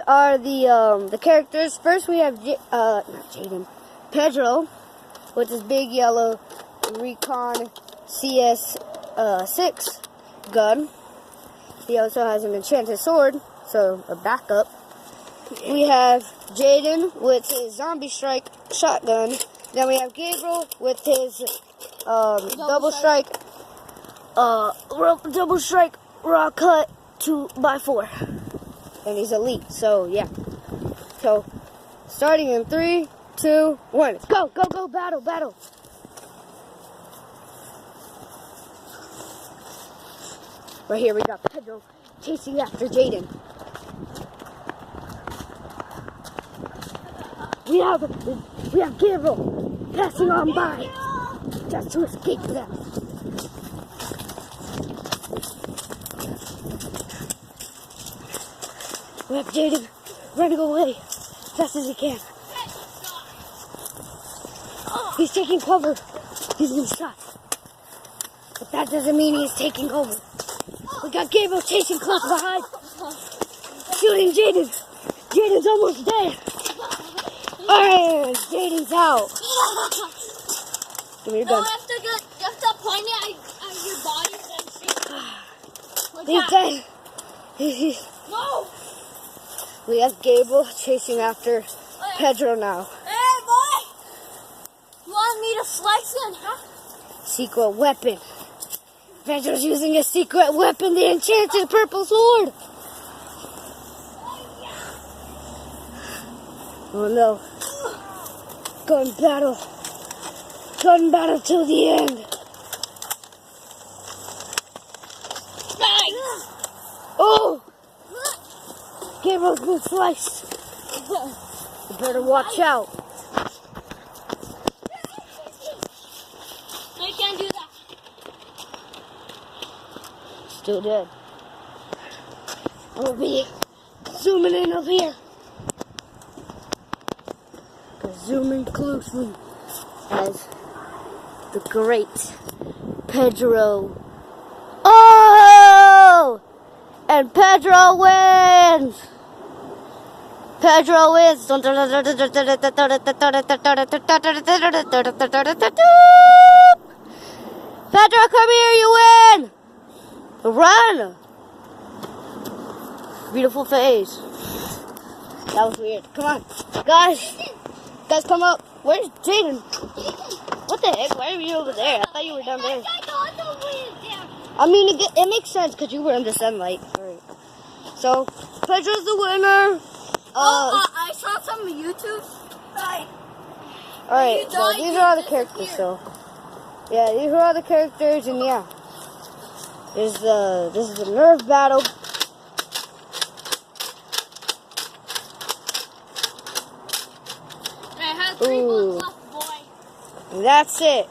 are the characters. First we have not Jaden, Pedro, with his big yellow Recon CS6 gun. He also has an enchanted sword, so a backup. We have Jaden with his zombie strike shotgun. Then we have Gabriel with his double strike raw cut 2x4, and he's elite. So yeah. So starting in 3, 2, 1. Let's go, go, go! Battle, battle! Right here we got Pedro chasing after Jaden. We have Gabriel passing on by just to escape them. We have Jaden running away as fast as he can. He's taking cover. He's been shot. But that doesn't mean he's taking over. We got Gabriel chasing close behind. Shooting Jaden. Jaden's almost dead. Alright, Jaden's out. Give me your gun. You have to point it at your body and shoot. He's dead. No! We have Gabriel chasing after Pedro now. Hey, boy! You want me to slice you in half? Secret weapon. Pedro's using a secret weapon, the enchanted purple sword. Oh no. Gun battle. Gun battle till the end. Oh! Gabriel's been sliced. You better watch out. I can't do that. Still dead. I'm gonna be zooming in up here. Zoom in closely as the great Pedro. Oh! And Pedro wins! Pedro wins! Pedro, come here, you win! Run! Beautiful face. That was weird. Come on, guys. Guys, come up. Where's Jaden? What the heck? Why are you over there? I thought you were down there. I mean, it makes sense because you were in the sunlight. Alright. So, Pedro's the winner. I saw some YouTube. Alright, so these are all the characters, so. Yeah, these are all the characters, and yeah. This is the Nerf battle. I have 3 bullets left, boy. That's it.